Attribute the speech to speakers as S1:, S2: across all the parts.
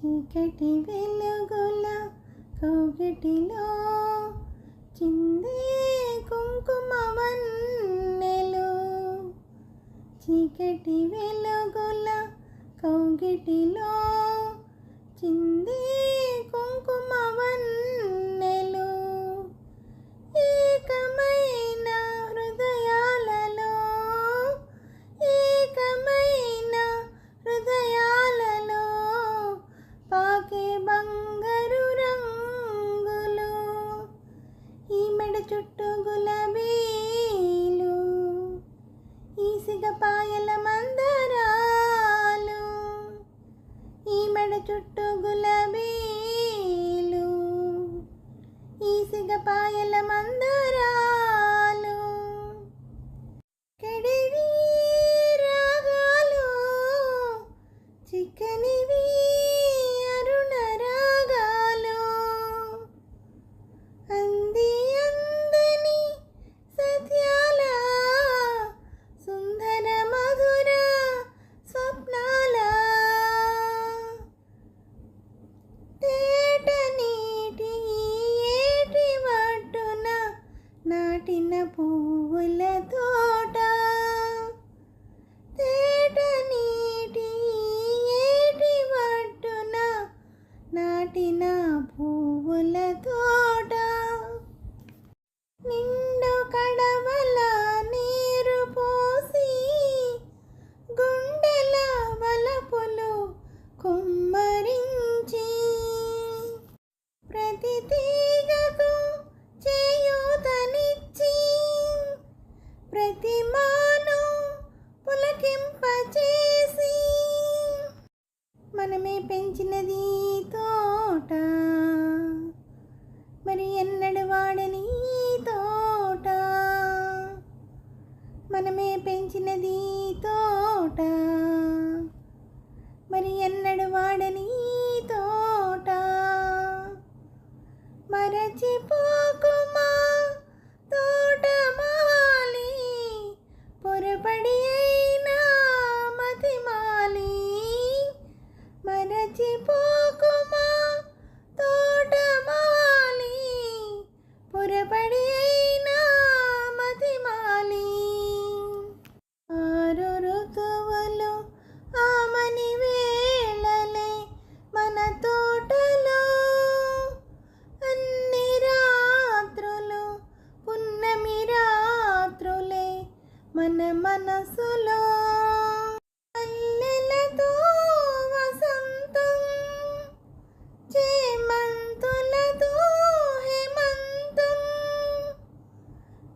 S1: చీకటి వెలుగుల కౌగిటిలో చిందే కుంకుమ వన్నెలు. చీకటి వెలుగుల కౌగిటిలో చిందే కుంకుమ వన్నెలు. ఏకమైన హృదయాలలో ఏకమైన హృదయాలలో పాకే బంగారు రంగులు. ఈ మెడ చుట్టూ గులాబీలు, ఈ సిగపాయల మందారాలు. ఈ మెడ చుట్టూ గులాబీలు, ఈ సిగపాయల మందారాలు. కడివి రాగాలు చిక్కనివి అరుణ రాగాలు. అంది అందని సత్యాల సుందర మధుర స్వప్నాల. తేట నీటి ఏటి వడ్డున నాటిన పువ్వుల తోట. తేట నీటి ఏటి వడ్డున నాటిన పువ్వుల తోట. నిండు కడవల నీరు పోసి గుండెల వలపులు కుమ్మరించి ప్రతి తీగకు చేయూతనిచ్చి ప్రతి మాను పులకింపచేసి మనమే పెంచినది తోట, మరి ఎన్నడు వాడని తోట. మనమే పెంచినది తోట, మరి ఎన్నడు వాడని తోట. మరచిపోకుమా తోటమాలి, పొరపడి అయినా మతిమాలి. మరచిపోకుమా తోటమాలి, పొరపడి అయినా మతిమాలి. ఆరు ఋతువులు ఆమని వేళలే మన తోటలో. అన్ని రాత్రులు పున్నమి రాత్రులే మన మనసులో. మల్లెలతో వసంతం, చేమంతులతో హేమంతం.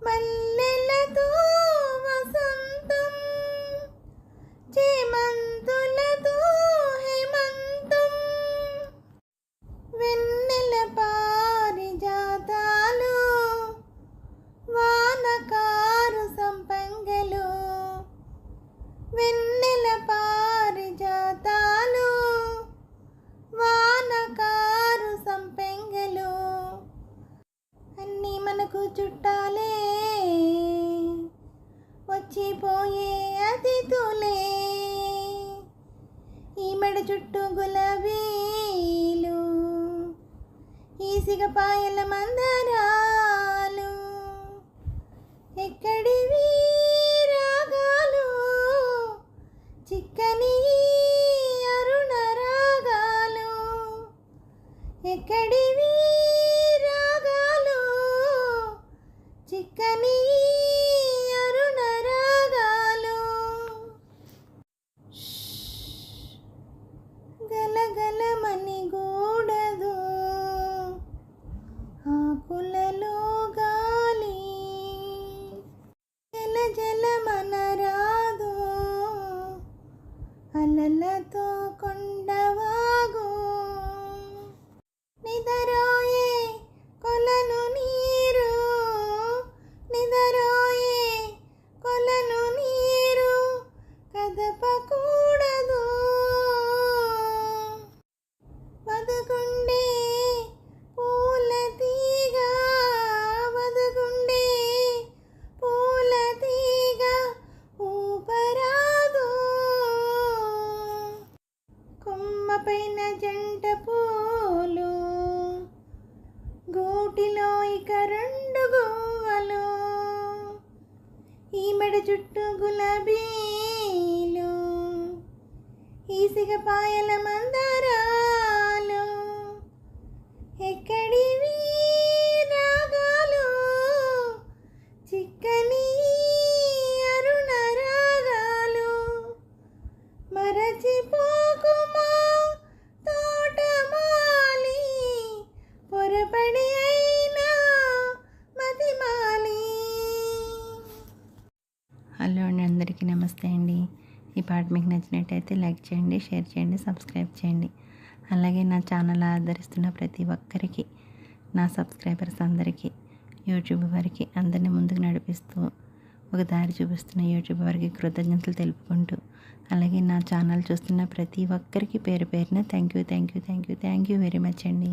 S1: మల్లెలతో వసంతం, చేమంతులతో హేమంతం. వెన్నెల పారిజాతాలు, వానకారు సంపంగలు. వెన్నెల పారిజాతాలు, వానకారు సంపెంగలు. అన్నీ మనకు చుట్టాలే, వచ్చిపోయే అతిథులే. ఈ మెడ చుట్టూ గులాబీలు, ఈ సిగపాయల మందారాలు. ఎక్కడివి రాగాలు చిక్కని అరుణ రాగాలు. ఎక్కడివి రాగాలు చిక్కని అరుణ రాగాలు. గలగలమని గూడదు ఆకులలో గాలి, జల జలమనరాదు అలలతో కొండవాగు. నిద పైన జంట పూలు, గూటిలో ఇక రెండు గువ్వలు, ఈ మెడ చుట్టూ గులాబీలు, ఈసిగ పాయల మందారాలు, ఎక్కడివి రాగాలు, చిక్కని అరుణ రాగాలు, మరచిపోకుమా తోటమాలి, పొరపడి అయినా మతిమాలి.
S2: హలో అండి, అందరికీ నమస్తే అండి. ఈ పాట మీకు నచ్చినట్టయితే లైక్ చేయండి, షేర్ చేయండి, సబ్స్క్రైబ్ చేయండి. అలాగే నా ఛానల్ ఆదరిస్తున్న ప్రతి ఒక్కరికి, నా సబ్స్క్రైబర్స్ అందరికీ, యూట్యూబ్ వారికి అందరినీ ముందుకు నడిపిస్తూ ఒక దారి చూపిస్తున్న యూట్యూబ్ వారికి కృతజ్ఞతలు తెలుపుకుంటూ, అలాగే నా ఛానల్ చూస్తున్న ప్రతి ఒక్కరికి పేరు పేరున థ్యాంక్ యూ వెరీ మచ్ అండి.